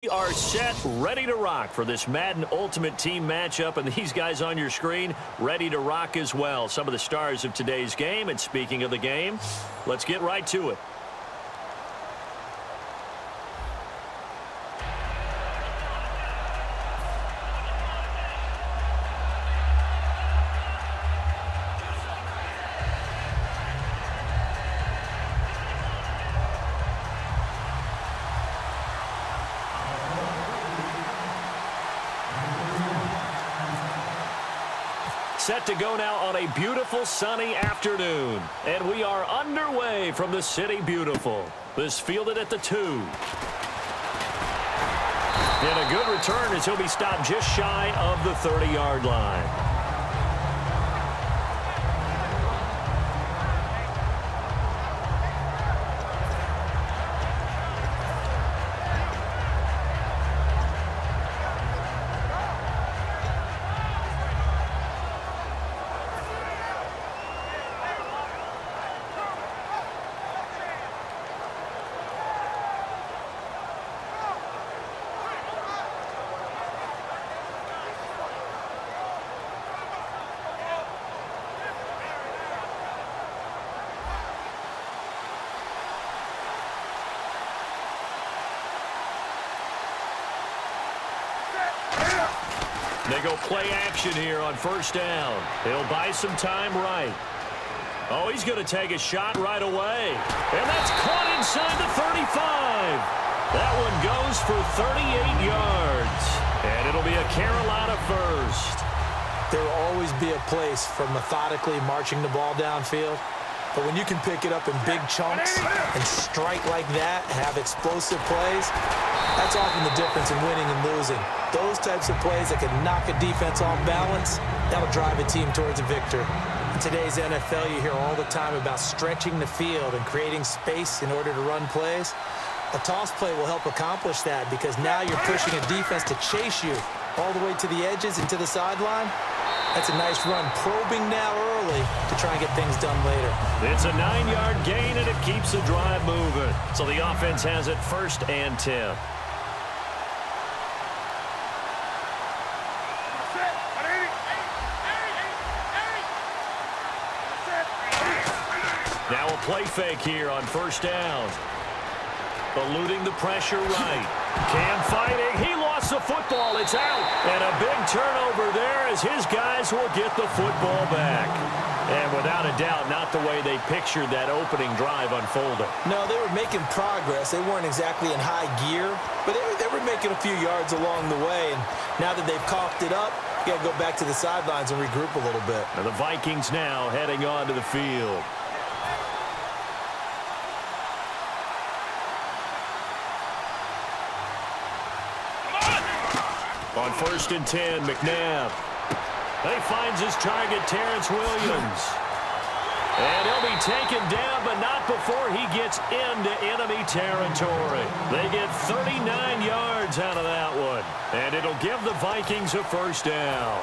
We are set, ready to rock for this Madden Ultimate Team matchup, and these guys on your screen ready to rock as well. Some of the stars of today's game, and speaking of the game, let's get right to it. Set to go now on a beautiful sunny afternoon. And we are underway from the City Beautiful. This fielded at the 2. And a good return as he'll be stopped just shy of the 30-yard line. They go play action here on first down. He'll buy some time right. Oh, he's going to take a shot right away. And that's caught inside the 35. That one goes for 38 yards. And it'll be a Carolina first. There will always be a place for methodically marching the ball downfield. But when you can pick it up in big chunks and strike like that, have explosive plays, that's often the difference in winning and losing. Those types of plays that can knock a defense off balance, that'll drive a team towards a victory. In today's NFL, you hear all the time about stretching the field and creating space in order to run plays. A toss play will help accomplish that because now you're pushing a defense to chase you all the way to the edges and to the sideline. That's a nice run, probing now early to try and get things done later. It's a 9-yard gain, and it keeps the drive moving. So the offense has it 1st and 10. Now a play fake here on first down. Eluding the pressure right. Cam fighting. He lost the football. It's out. And a big turnover there as his guys will get the football back. And without a doubt, not the way they pictured that opening drive unfolding. No, they were making progress. They weren't exactly in high gear, but they were making a few yards along the way. And now that they've coughed it up, you got to go back to the sidelines and regroup a little bit. And the Vikings now heading onto the field. On 1st and 10, McNabb. He finds his target, Terrence Williams. And he'll be taken down, but not before he gets into enemy territory. They get 39 yards out of that one. And it'll give the Vikings a first down.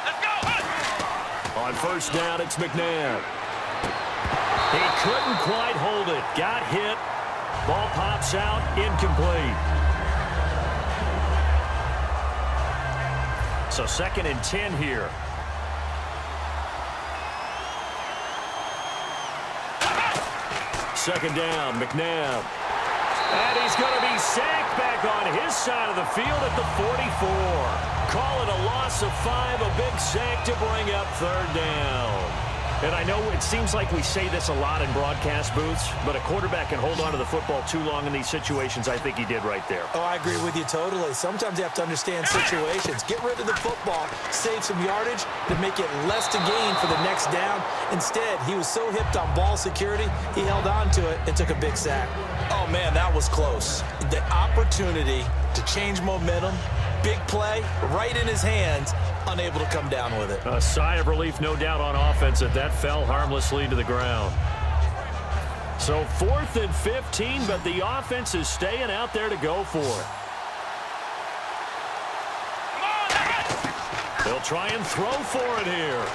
Let's go! On first down, it's McNabb. He couldn't quite hold it. Got hit. Ball pops out. Incomplete. So 2nd and 10 here. Second down, McNabb. And he's going to be sacked back on his side of the field at the 44. Call it a loss of 5, a big sack to bring up 3rd down. And I know it seems like we say this a lot in broadcast booths, but a quarterback can hold on to the football too long in these situations. I think he did right there. Oh, I agree with you totally. Sometimes you have to understand situations. Get rid of the football, save some yardage to make it less to gain for the next down. Instead, he was so hipped on ball security, he held on to it and took a big sack. Oh, man, that was close. The opportunity to change momentum, big play, right in his hands, unable to come down with it. A sigh of relief, no doubt, on offense that fell harmlessly to the ground. So 4th and 15, but the offense is staying out there to go for it. They'll try and throw for it here.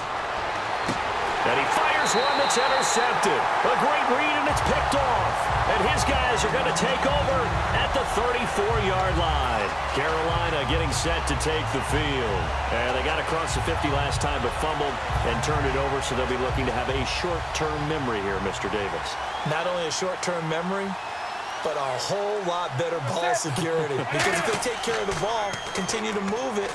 Here's one that's intercepted. A great read, and it's picked off. And his guys are going to take over at the 34-yard line. Carolina getting set to take the field. And they got across the 50 last time, but fumbled and turned it over, so they'll be looking to have a short-term memory here, Mr. Davis. Not only a short-term memory, but a whole lot better ball security. Because if they take care of the ball, continue to move it,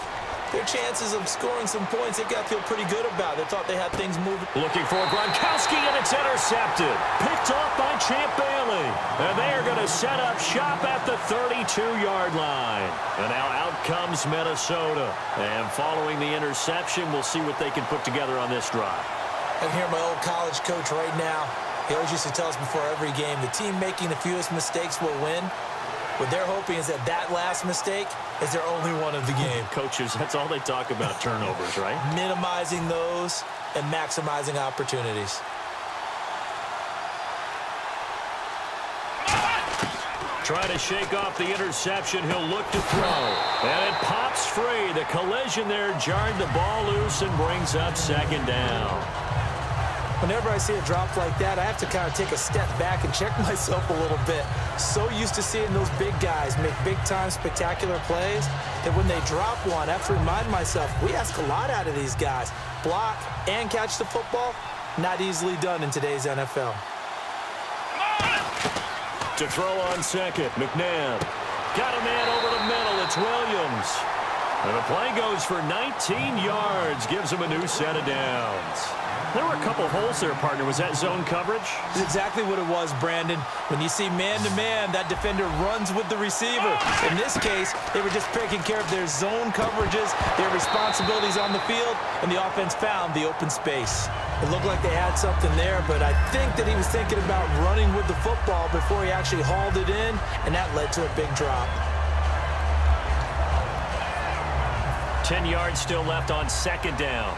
their chances of scoring some points, they've got to feel pretty good about. They thought they had things moving. Looking for Gronkowski, and it's intercepted. Picked off by Champ Bailey. And they are going to set up shop at the 32-yard line. And now out comes Minnesota. And following the interception, we'll see what they can put together on this drive. I can hear my old college coach right now. He always used to tell us before every game, the team making the fewest mistakes will win. What they're hoping is that that last mistake is their only one of the game. Coaches, that's all they talk about, turnovers, right? Minimizing those and maximizing opportunities. Trying to shake off the interception. He'll look to throw. And it pops free. The collision there jarred the ball loose and brings up second down. Whenever I see a drop like that, I have to kind of take a step back and check myself a little bit. So used to seeing those big guys make big-time spectacular plays that when they drop one, I have to remind myself, we ask a lot out of these guys. Block and catch the football, not easily done in today's NFL. To throw on second, McNabb. Got a man over the middle. It's Williams. And the play goes for 19 yards. Gives him a new set of downs. There were a couple holes there, partner. Was that zone coverage? That's exactly what it was, Brandon. When you see man-to-man, that defender runs with the receiver. In this case, they were just taking care of their zone coverages, their responsibilities on the field, and the offense found the open space. It looked like they had something there, but I think that he was thinking about running with the football before he actually hauled it in, and that led to a big drop. 10 yards still left on second down.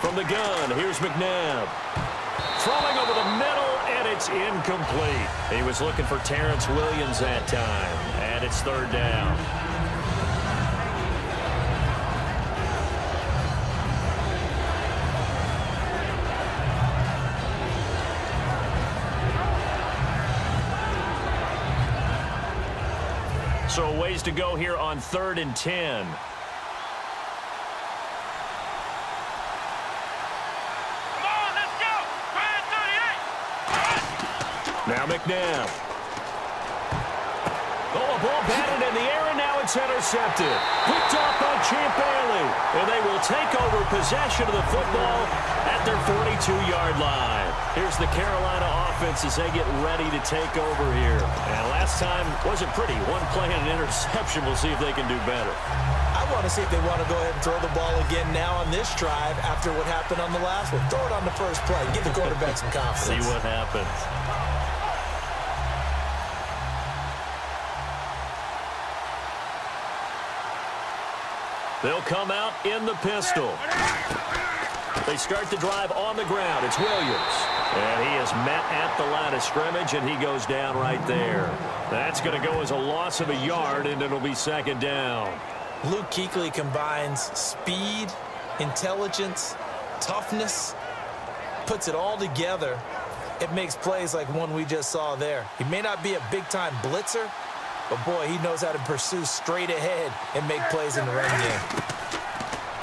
From the gun, here's McNabb. Throwing over the middle, and it's incomplete. He was looking for Terrence Williams that time, and it's third down. So a ways to go here on 3rd and 10. Now McNabb. Oh, a ball batted in the air, and now it's intercepted. Picked off by Champ Bailey. And they will take over possession of the football at their 42-yard line. Here's the Carolina offense as they get ready to take over here. And last time wasn't pretty. One play and an interception. We'll see if they can do better. I want to see if they want to go ahead and throw the ball again now on this drive after what happened on the last one. Throw it on the first play. Give the quarterback some confidence. See what happens. They'll come out in the pistol. They start the drive on the ground. It's Williams. And he is met at the line of scrimmage, and he goes down right there. That's going to go as a loss of a yard, and it'll be second down. Luke Kuechly combines speed, intelligence, toughness, puts it all together. It makes plays like one we just saw there. He may not be a big-time blitzer, but, boy, he knows how to pursue straight ahead and make plays in the run game.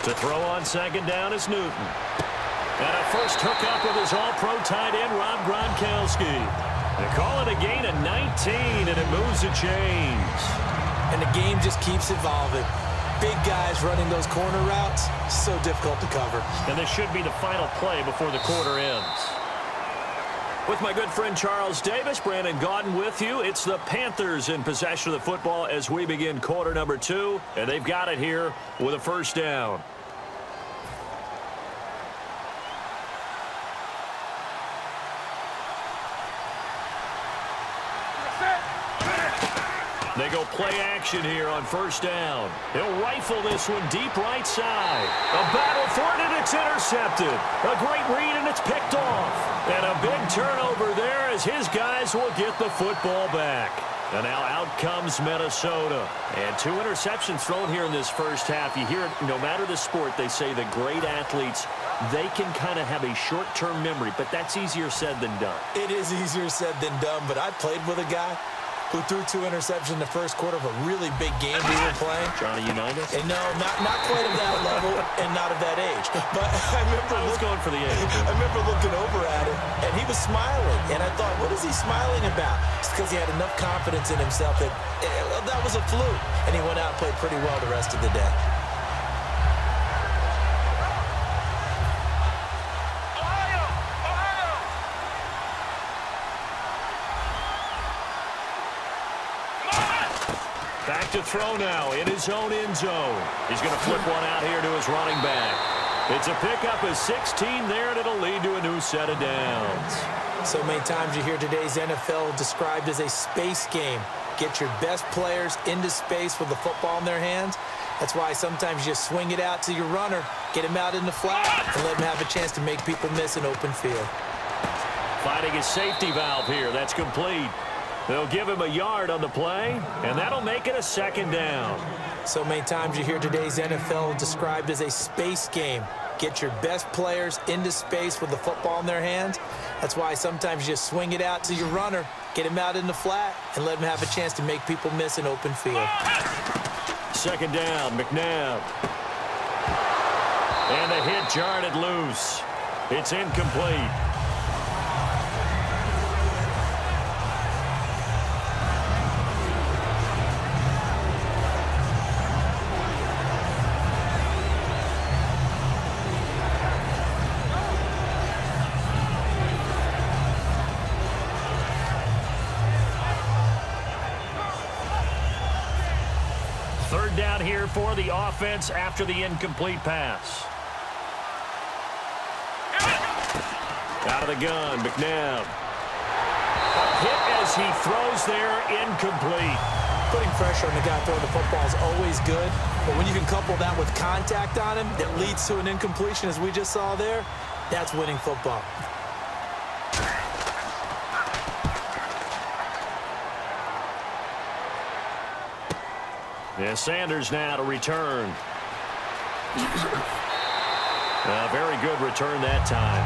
To throw on second down is Newton. And a first hookup with his all-pro tight end, Rob Gronkowski. They call it a gain of 19, and it moves the chains. And the game just keeps evolving. Big guys running those corner routes, so difficult to cover. And this should be the final play before the quarter ends. With my good friend Charles Davis, Brandon Gaudin with you. It's the Panthers in possession of the football as we begin quarter number 2. And they've got it here with a first down. They go play action here on first down. He'll rifle this one deep right side. A battle for it, and it's intercepted. A great read, and it's picked off. And a big turnover there as his guys will get the football back. And now out comes Minnesota. And 2 interceptions thrown here in this first half. You hear it, no matter the sport, they say the great athletes, they can kind of have a short-term memory, but that's easier said than done. It is easier said than done, but I played with a guy who threw 2 interceptions in the first quarter of a really big game we were playing. Johnny Unitas? And no, not quite of that level and not of that age. But I was going for the age. I remember looking over at him, and he was smiling. And I thought, what is he smiling about? It's because he had enough confidence in himself that that was a fluke. And he went out and played pretty well the rest of the day. Back to throw now in his own end zone. He's going to flip one out here to his running back. It's a pickup of 16 there, and it'll lead to a new set of downs. So many times you hear today's NFL described as a space game. Get your best players into space with the football in their hands. That's why sometimes you swing it out to your runner, get him out in the flat, and let him have a chance to make people miss an open field. Finding his safety valve here. That's complete. They'll give him a yard on the play, and that'll make it a second down. So many times you hear today's NFL described as a space game. Get your best players into space with the football in their hands. That's why sometimes you swing it out to your runner, get him out in the flat, and let him have a chance to make people miss an open field. Second down, McNabb. And the hit jarred it loose. It's incomplete. Third down here for the offense after the incomplete pass. Out of the gun, McNabb. A hit as he throws there, incomplete. Putting pressure on the guy throwing the football is always good, but when you can couple that with contact on him that leads to an incompletion, as we just saw there, that's winning football. Yeah, Sanders now to return. A very good return that time.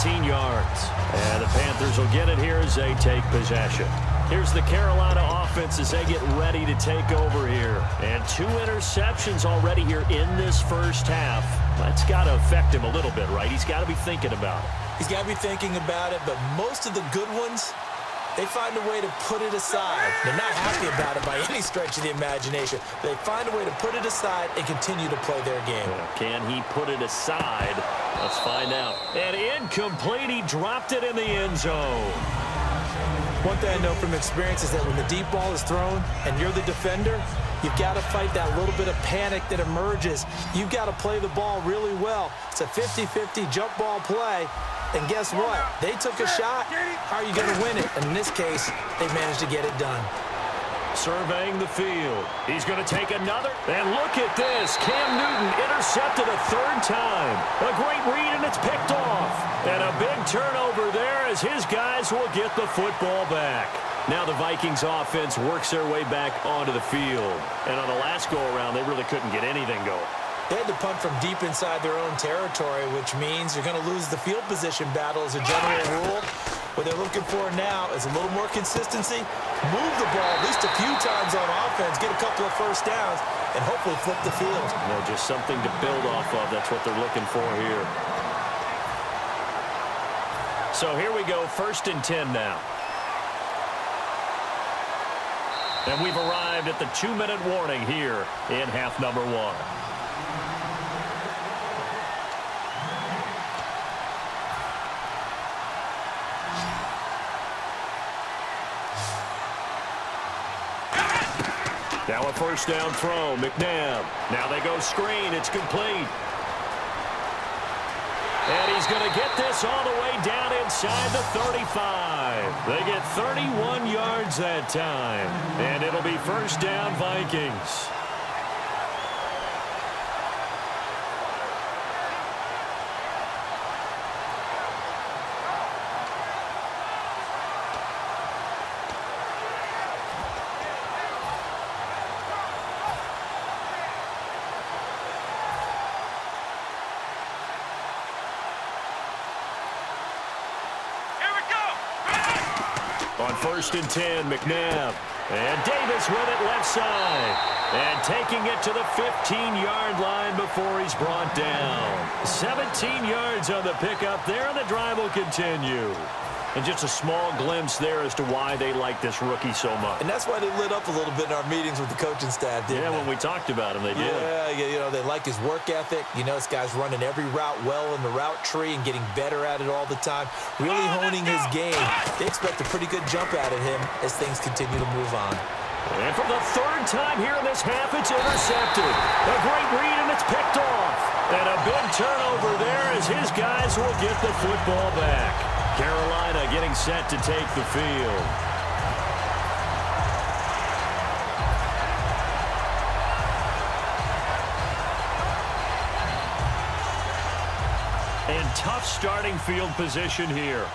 18 yards. And the Panthers will get it here as they take possession. Here's the Carolina offense as they get ready to take over here. And 2 interceptions already here in this first half. That's got to affect him a little bit, right? He's got to be thinking about it. He's got to be thinking about it, but most of the good ones, they find a way to put it aside. They're not happy about it by any stretch of the imagination. They find a way to put it aside and continue to play their game. Can he put it aside? Let's find out. And incomplete. He dropped it in the end zone. One thing I know from experience is that when the deep ball is thrown and you're the defender, you've got to fight that little bit of panic that emerges. You've got to play the ball really well. It's a 50-50 jump ball play. And guess what? They took a shot. How are you going to win it? And in this case, they managed to get it done. Surveying the field. He's going to take another. And look at this. Cam Newton intercepted a third time. A great read, and it's picked off. And a big turnover there as his guys will get the football back. Now the Vikings offense works their way back onto the field. And on the last go-around, they really couldn't get anything going. They had to punt from deep inside their own territory, which means you're going to lose the field position battle as a general rule. What they're looking for now is a little more consistency, move the ball at least a few times on offense, get a couple of first downs, and hopefully flip the field. You know, just something to build off of. That's what they're looking for here. So here we go, 1st and 10 now. And we've arrived at the 2-minute warning here in half number 1. Now a first down throw, McNabb. Now they go screen, it's complete. And he's going to get this all the way down inside the 35. They get 31 yards that time. And it'll be first down Vikings. On 1st and 10, McNabb. And Davis with it left side. And taking it to the 15-yard line before he's brought down. 17 yards on the pickup there, and the drive will continue. And just a small glimpse there as to why they like this rookie so much. And that's why they lit up a little bit in our meetings with the coaching staff, didn't they? Yeah, when we talked about him, they did. Yeah, they like his work ethic. This guy's running every route well in the route tree and getting better at it all the time. Really honing his game. They expect a pretty good jump out of him as things continue to move on. And for the third time here in this half, it's intercepted. A great read, and it's picked off. And a big turnover there as his guys will get the football back. Carolina getting set to take the field. And tough starting field position here.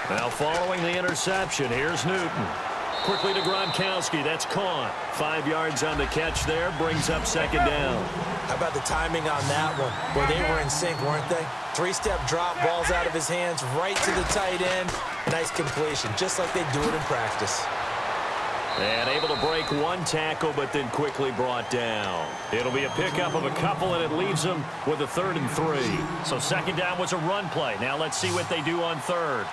Now following the interception, here's Newton. Quickly to Gronkowski. That's caught. 5 yards on the catch there. Brings up second down. How about the timing on that one? Where they were in sync, weren't they? 3-step drop, balls out of his hands, right to the tight end. Nice completion, just like they do it in practice. And able to break one tackle, but then quickly brought down. It'll be a pickup of a couple, and it leaves them with a 3rd and 3. So second down was a run play. Now let's see what they do on third.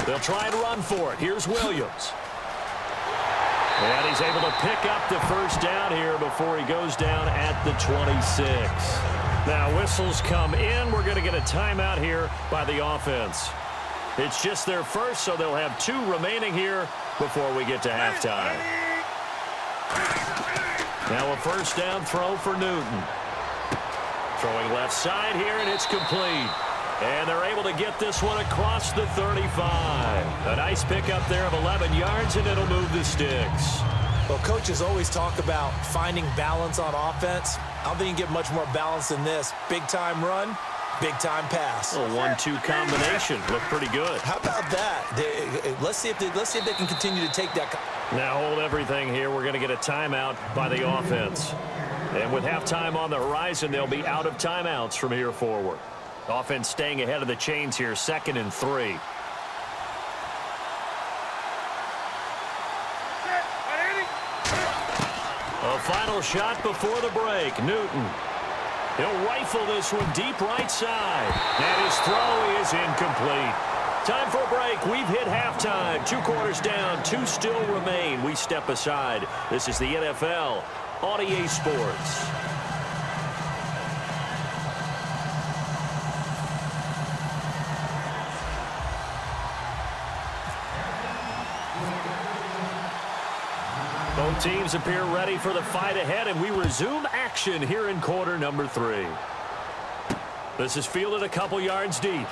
They'll try and run for it. Here's Williams. And he's able to pick up the first down here before he goes down at the 26. Now whistles come in. We're going to get a timeout here by the offense. It's just their first, so they'll have 2 remaining here before we get to halftime. Now a first down throw for Newton. Throwing left side here, and it's complete. And they're able to get this one across the 35. A nice pickup there of 11 yards, and it'll move the sticks. Well, coaches always talk about finding balance on offense. I don't think you can get much more balance than this. Big-time run, big-time pass. A 1-2 combination. Looked pretty good. How about that? Let's see if they can continue to take that. Now hold everything here. We're going to get a timeout by the offense. And with halftime on the horizon, they'll be out of timeouts from here forward. Offense staying ahead of the chains here, 2nd and 3. A final shot before the break. Newton. He'll rifle this one deep right side. And his throw is incomplete. Time for a break. We've hit halftime. 2 quarters down. 2 still remain. We step aside. This is the NFL on EA Sports. Both teams appear ready for the fight ahead, and we resume action here in quarter number 3. This is fielded a couple yards deep.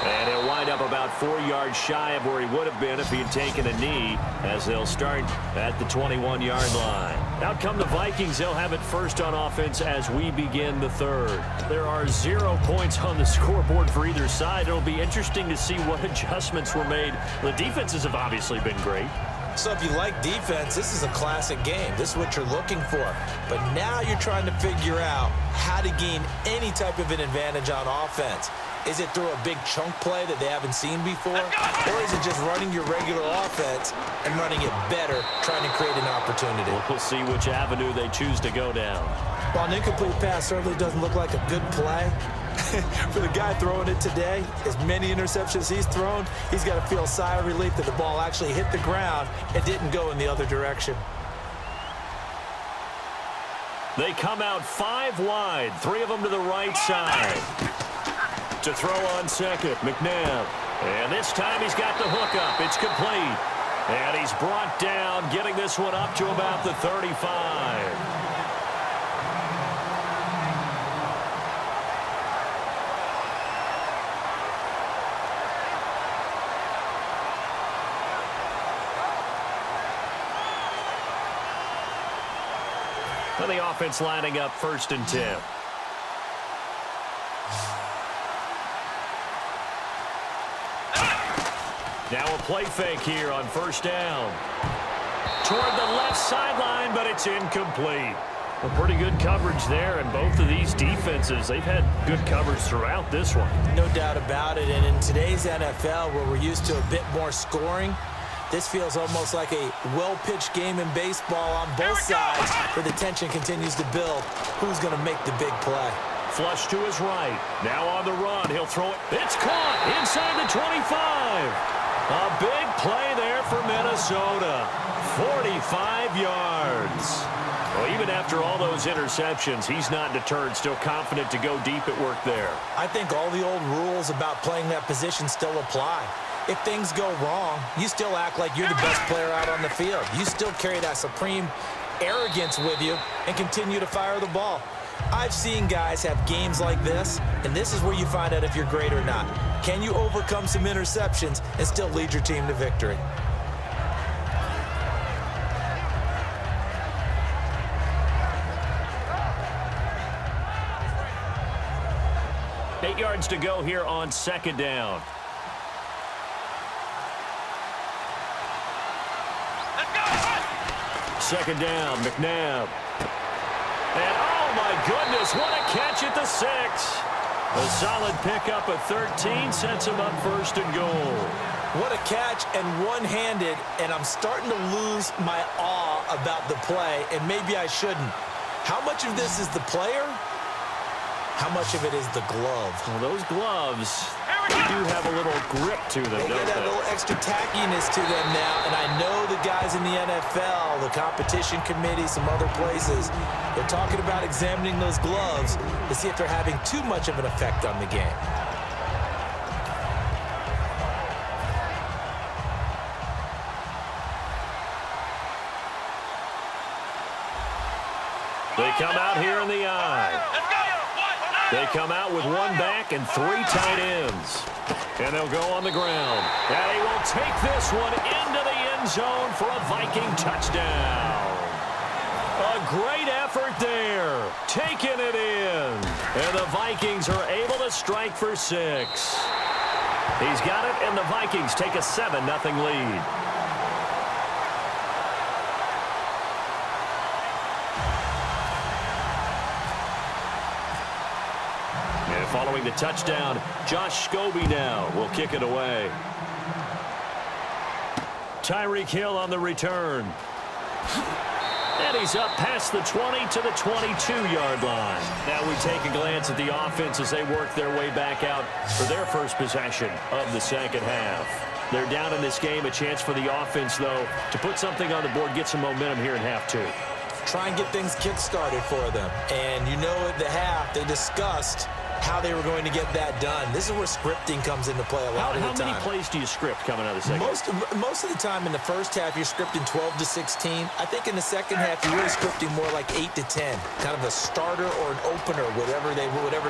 And he'll wind up about 4 yards shy of where he would have been if he had taken a knee, as they'll start at the 21-yard line. Out come the Vikings. They'll have it first on offense as we begin the third. There are 0 points on the scoreboard for either side. It'll be interesting to see what adjustments were made. The defenses have obviously been great. So if you like defense, this is a classic game. This is what you're looking for. But now you're trying to figure out how to gain any type of an advantage on offense. Is it through a big chunk play that they haven't seen before? Or is it just running your regular offense and running it better, trying to create an opportunity? We'll see which avenue they choose to go down. While an incomplete pass certainly doesn't look like a good play, for the guy throwing it today, as many interceptions he's thrown, he's got to feel a sigh of relief that the ball actually hit the ground and didn't go in the other direction. They come out 5 wide, 3 of them to the right side. To throw on second, McNabb. And this time he's got the hook up. It's complete. And he's brought down, getting this one up to about the 35. And the offense lining up 1st and 10. Now a play fake here on 1st down. toward the left sideline, but it's incomplete. Well, pretty good coverage there, and both of these defenses, they've had good coverage throughout this one. No doubt about it, and in today's NFL, where we're used to a bit more scoring, this feels almost like a well-pitched game in baseball on both sides, where the tension continues to build. Who's going to make the big play? Flush to his right. Now on the run. He'll throw it. It's caught inside the 25. A big play there for Minnesota. 45 yards. Well, even after all those interceptions, he's not deterred, still confident to go deep at work there. I think all the old rules about playing that position still apply. If things go wrong, you still act like you're the best player out on the field. You still carry that supreme arrogance with you and continue to fire the ball. I've seen guys have games like this, and this is where you find out if you're great or not. Can you overcome some interceptions and still lead your team to victory? Eight yards to go here on second down. Let's go. Second down, McNabb. And oh my goodness, what a catch at the 6. A solid pickup at 13 sets him up first and goal. What a catch, and one-handed, and I'm starting to lose my awe about the play, and maybe I shouldn't. How much of this is the player? How much of it is the glove? Well, those gloves do have a little grip to them, They don't get that they? little extra tackiness to them now, and I know the guys in the NFL, the competition committee, some other places, they're talking about examining those gloves to see if they're having too much of an effect on the game. They come out here in the eye. Let's go. They come out with one back and 3 tight ends. And they'll go on the ground. And he will take this one into the end zone for a Viking touchdown. A great effort there. Taking it in. And the Vikings are able to strike for 6. He's got it, and the Vikings take a 7-0 lead. Following the touchdown, Josh Scobie now will kick it away. Tyreek Hill on the return. And he's up past the 20 to the 22-yard line. Now we take a glance at the offense as they work their way back out for their first possession of the second half. They're down in this game. A chance for the offense, though, to put something on the board, get some momentum here in half 2. Try and get things kick-started for them. And you know at the half, they discussed how they were going to get that done. This is where scripting comes into play a lot of the time. How many plays do you script coming out of the second? Most of the time in the first half, you're scripting 12 to 16. I think in the second half, you're really scripting more like 8 to 10. Kind of a starter or an opener, whatever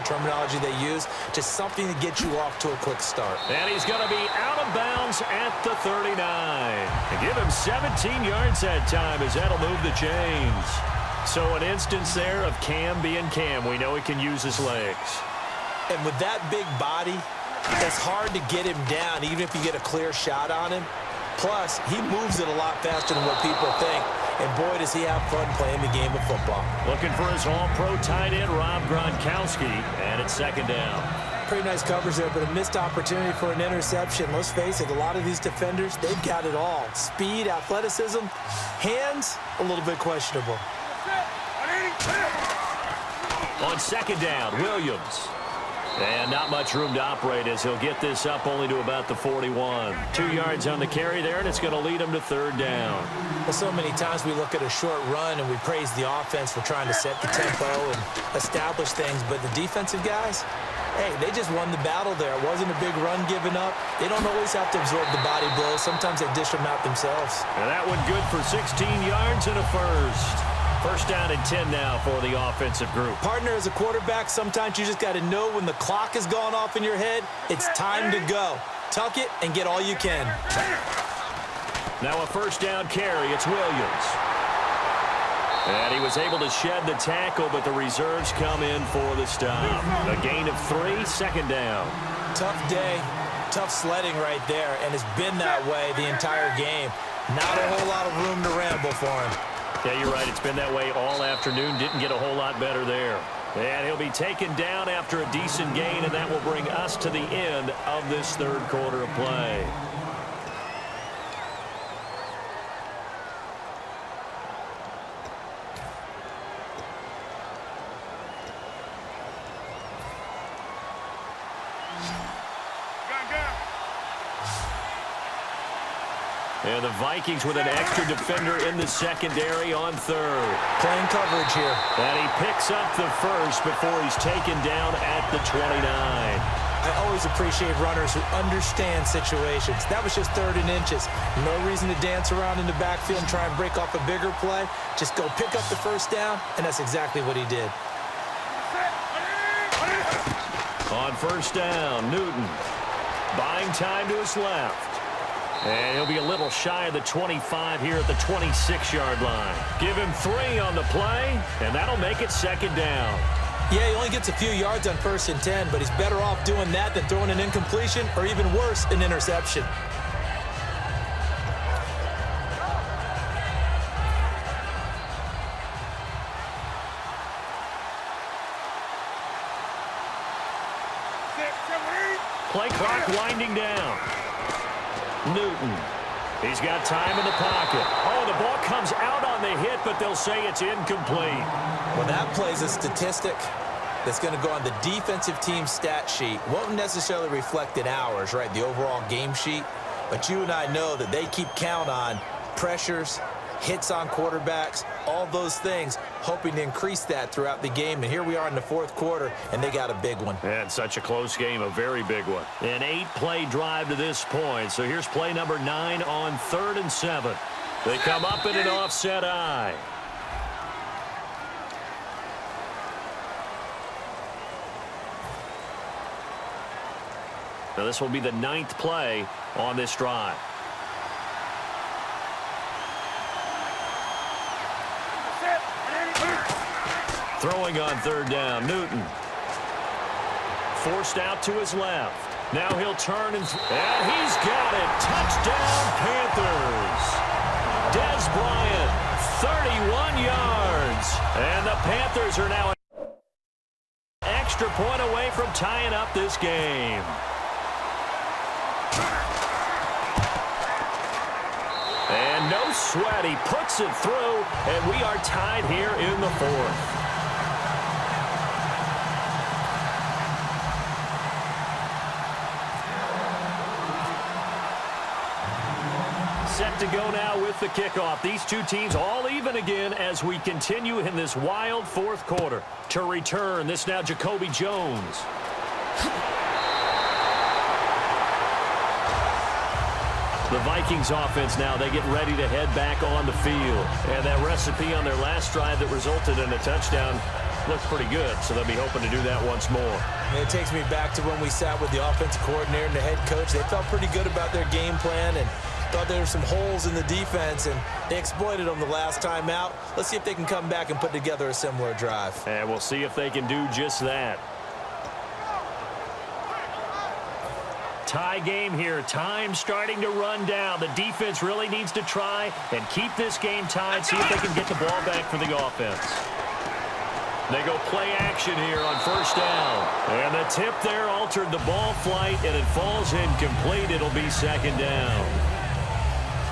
terminology they use, just something to get you off to a quick start. And he's going to be out of bounds at the 39. And give him 17 yards that time as that'll move the chains. So an instance there of Cam being Cam. We know he can use his legs. And with that big body, it's hard to get him down, even if you get a clear shot on him. Plus, he moves it a lot faster than what people think. And boy, does he have fun playing the game of football. Looking for his all-pro tight end, Rob Gronkowski. And it's second down. Pretty nice coverage there, but a missed opportunity for an interception. Let's face it, a lot of these defenders, they've got it all. Speed, athleticism, hands, a little bit questionable. On second down, Williams. And not much room to operate as he'll get this up only to about the 41. 2 yards on the carry there, and it's going to lead him to third down. Well, so many times we look at a short run and we praise the offense for trying to set the tempo and establish things, but the defensive guys, hey, they just won the battle there. It wasn't a big run given up. They don't always have to absorb the body blows. Sometimes they dish them out themselves. And that one good for 16 yards and a first. First down and 10 now for the offensive group. Partner, as a quarterback, sometimes you just got to know when the clock has gone off in your head, it's time to go. Tuck it and get all you can. Now a first down carry. It's Williams. And he was able to shed the tackle, but the reserves come in for the stop. A gain of 3, second down. Tough day, tough sledding right there, and it's been that way the entire game. Not a whole lot of room to ramble for him. Yeah, you're right. It's been that way all afternoon. Didn't get a whole lot better there. And he'll be taken down after a decent gain, and that will bring us to the end of this third quarter of play. And the Vikings with an extra defender in the secondary on third. Playing coverage here. And he picks up the first before he's taken down at the 29. I always appreciate runners who understand situations. That was just 3rd and inches. No reason to dance around in the backfield and try and break off a bigger play. Just go pick up the first down, and that's exactly what he did. On first down, Newton buying time to his left. And he'll be a little shy of the 25 here at the 26-yard line. Give him 3 on the play, and that'll make it second down. Yeah, he only gets a few yards on 1st and 10, but he's better off doing that than throwing an incompletion or even worse, an interception. Play clock winding down. Newton. He's got time in the pocket. Oh, the ball comes out on the hit, but they'll say it's incomplete. Well, that plays a statistic that's going to go on the defensive team stat sheet. Won't necessarily reflect in ours, right, the overall game sheet. But you and I know that they keep count on pressures, hits on quarterbacks, all those things, hoping to increase that throughout the game. And here we are in the 4th quarter, and they got a big one. And such a close game, a very big one. An 8-play drive to this point. So here's play number 9 on 3rd and 7. They come up in an offset eye. Now this will be the 9th play on this drive. Throwing on 3rd down, Newton. Forced out to his left. Now he'll turn and he's got it. Touchdown, Panthers. Dez Bryant, 31 yards. And the Panthers are now an extra point away from tying up this game. And no sweat. He puts it through, and we are tied here in the 4th. Set to go now with the kickoff. These two teams all even again as we continue in this wild 4th quarter. To return, this now Jacoby Jones. The Vikings offense now, they get ready to head back on the field. And that recipe on their last drive that resulted in a touchdown looked pretty good, so they'll be hoping to do that once more. And it takes me back to when we sat with the offensive coordinator and the head coach. They felt pretty good about their game plan and thought there were some holes in the defense, and they exploited them the last time out. Let's see if they can come back and put together a similar drive. And we'll see if they can do just that. Tie game here. Time starting to run down. The defense really needs to try and keep this game tied, see if they can get the ball back for the offense. They go play action here on 1st down. And the tip there altered the ball flight, and it falls incomplete. It'll be 2nd down.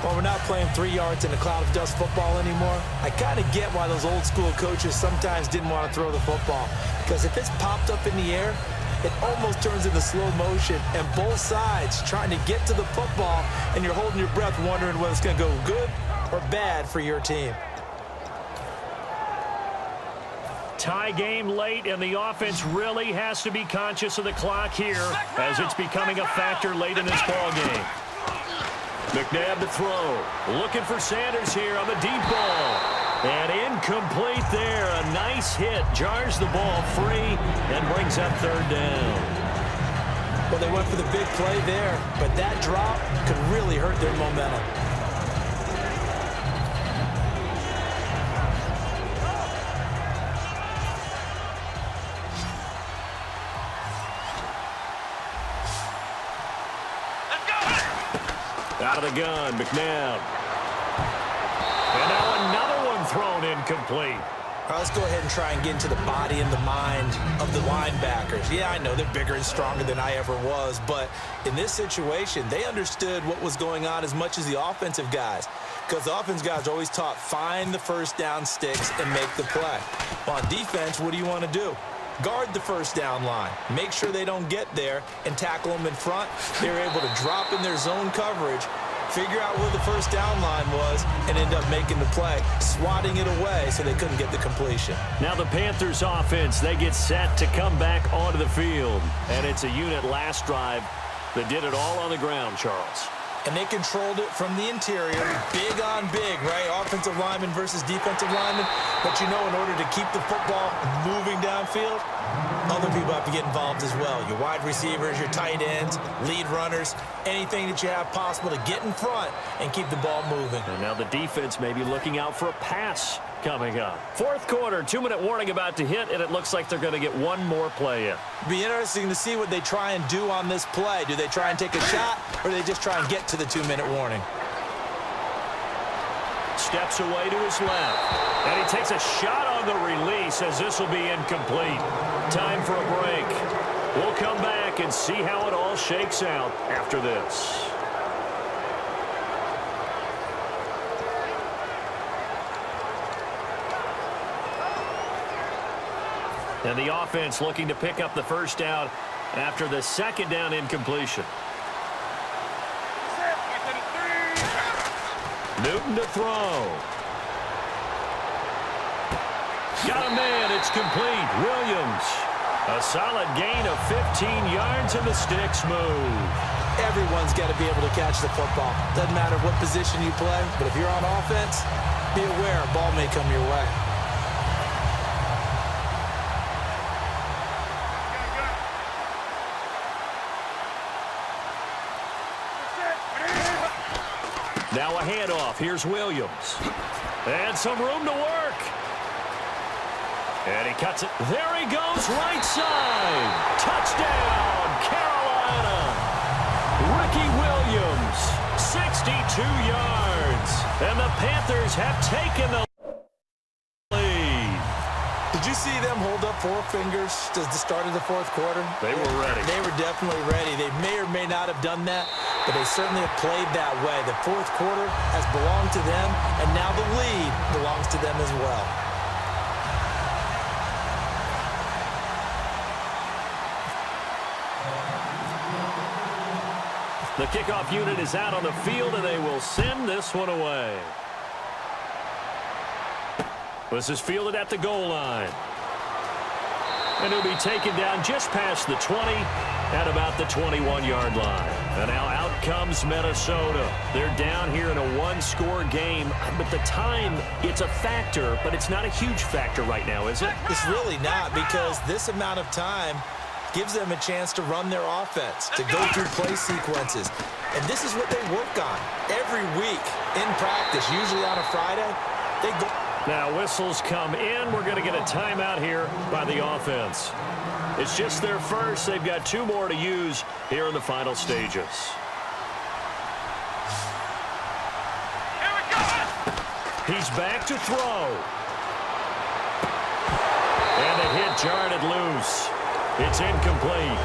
Well, we're not playing 3 yards in a cloud of dust football anymore. I kind of get why those old school coaches sometimes didn't want to throw the football. Because if it's popped up in the air, it almost turns into slow motion. And both sides trying to get to the football, and you're holding your breath wondering whether it's going to go good or bad for your team. Tie game late, and the offense really has to be conscious of the clock here as it's becoming a factor late in this ball game. McNabb to throw. Looking for Sanders here on the deep ball. And incomplete there. A nice hit. Jars the ball free and brings up 3rd down. Well, they went for the big play there, but that drop could really hurt their momentum. Out of the gun, McNabb. thrown incomplete. All right, let's go ahead and try and get into the body and the mind of the linebackers. Yeah, I know they're bigger and stronger than I ever was, but in this situation, they understood what was going on as much as the offensive guys, because the offensive guys are always taught, find the first down sticks and make the play. Well, on defense, what do you want to do? Guard the first down line. Make sure they don't get there and tackle them in front. They were able to drop in their zone coverage, figure out where the first down line was, and end up making the play, swatting it away so they couldn't get the completion. Now the Panthers offense, they get set to come back onto the field. And it's a unit last drive that did it all on the ground, Charles. And they controlled it from the interior, big on big, right? Offensive lineman versus defensive lineman. But you know, in order to keep the football moving downfield, other people have to get involved as well. Your wide receivers, your tight ends, lead runners, anything that you have possible to get in front and keep the ball moving. And now the defense may be looking out for a pass coming up. Fourth quarter, 2-minute warning about to hit, and it looks like they're going to get one more play in. Be interesting to see what they try and do on this play. Do they try and take a shot, or do they just try and get to the 2-minute warning? Steps away to his left. And he takes a shot on the release as this will be incomplete. Time for a break. We'll come back and see how it all shakes out after this. And the offense looking to pick up the first down after the second down incompletion. Newton to throw. Got a man. It's complete. Williams. A solid gain of 15 yards and the sticks move. Everyone's got to be able to catch the football. Doesn't matter what position you play, but if you're on offense, be aware a ball may come your way. Now a handoff. Here's Williams. And some room to work. And he cuts it. There he goes, right side. Touchdown, Carolina. Ricky Williams, 62 yards. And the Panthers have taken the lead. Did you see them hold up four fingers at the start of the fourth quarter? They were ready. They were definitely ready. They may or may not have done that, but they certainly have played that way. The fourth quarter has belonged to them, and now the lead belongs to them as well. The kickoff unit is out on the field, and they will send this one away. This is fielded at the goal line. And he'll be taken down just past the 20 at about the 21-yard line. And now out comes Minnesota. They're down here in a one-score game. But the time, it's a factor, but it's not a huge factor right now, is it? It's really not, because this amount of time gives them a chance to run their offense, to go through play sequences. And this is what they work on every week in practice, usually on a Friday. They go. Now whistles come in. We're going to get a timeout here by the offense. It's just their first. They've got two more to use here in the final stages. Here we go. He's back to throw. And the hit jarred it loose. It's incomplete.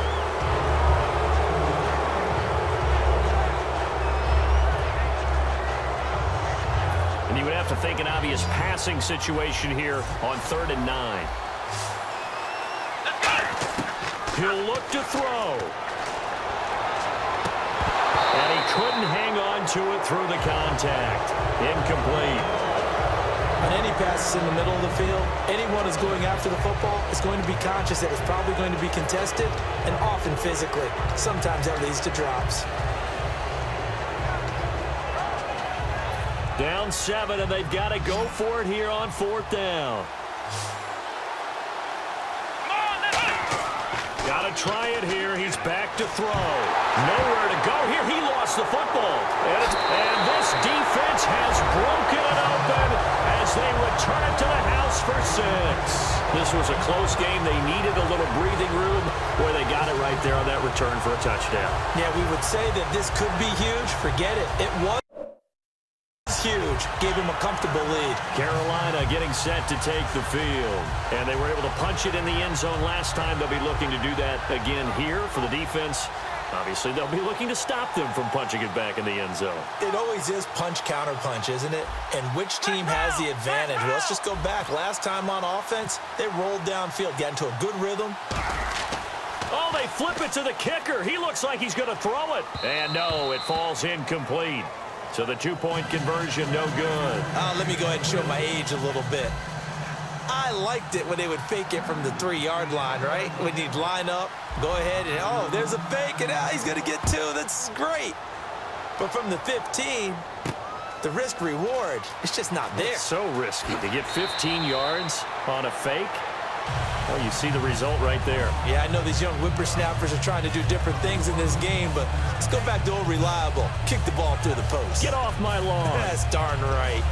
And you would have to think an obvious passing situation here on 3rd and 9. He'll look to throw. And he couldn't hang on to it through the contact. Incomplete. On any passes in the middle of the field, anyone who's going after the football is going to be conscious that it's probably going to be contested, and often physically. Sometimes that leads to drops. Down 7, and they've got to go for it here on 4th down. Got to try it here. He's back to throw. Nowhere to go here. He lost the football. And this defense has broken it open as they return it to the house for 6. This was a close game. They needed a little breathing room where they got it right there on that return for a touchdown. Yeah, we would say that this could be huge. Forget it. It was huge. Gave him a comfortable lead. Carolina getting set to take the field. And they were able to punch it in the end zone last time. They'll be looking to do that again here for the defense. Obviously, they'll be looking to stop them from punching it back in the end zone. It always is punch-counter-punch, isn't it? And which team has the advantage? Well, let's just go back. Last time on offense, they rolled downfield, got into a good rhythm. Oh, they flip it to the kicker. He looks like he's going to throw it. And no, it falls incomplete. So the two-point conversion, no good. Let me go ahead and show my age a little bit. I liked it when they would fake it from the 3-yard line, right? When you'd line up, go ahead and, oh, there's a fake, and he's going to get 2. That's great. But from the 15, the risk-reward, it's just not there. It's so risky to get 15 yards on a fake. Well, you see the result right there. Yeah, I know these young whippersnappers are trying to do different things in this game, but let's go back to old reliable. Kick the ball through the post. Get off my lawn. That's darn right.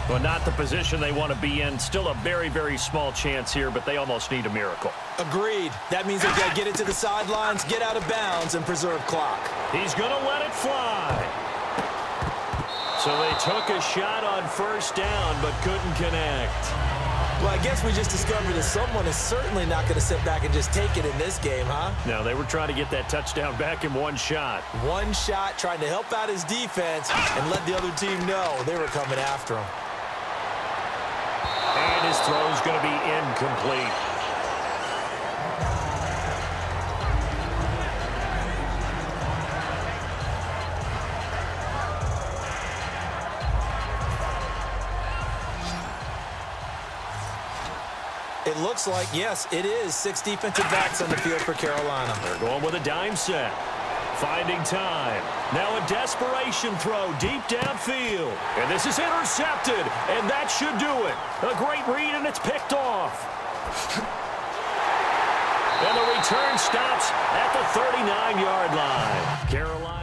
Well, not the position they want to be in. Still a very, very small chance here, but they almost need a miracle. Agreed. That means they've got to get it to the sidelines, get out of bounds, and preserve clock. He's going to let it fly. So they took a shot on first down, but couldn't connect. Well, I guess we just discovered that someone is certainly not going to sit back and just take it in this game, huh? No, they were trying to get that touchdown back in one shot. One shot, trying to help out his defense and let the other team know they were coming after him. And his throw is going to be incomplete. It looks like, yes, it is 6 defensive backs on the field for Carolina. They're going with a dime set. Finding time. Now a desperation throw deep downfield. And this is intercepted. And that should do it. A great read, and it's picked off. And the return stops at the 39-yard line. Carolina.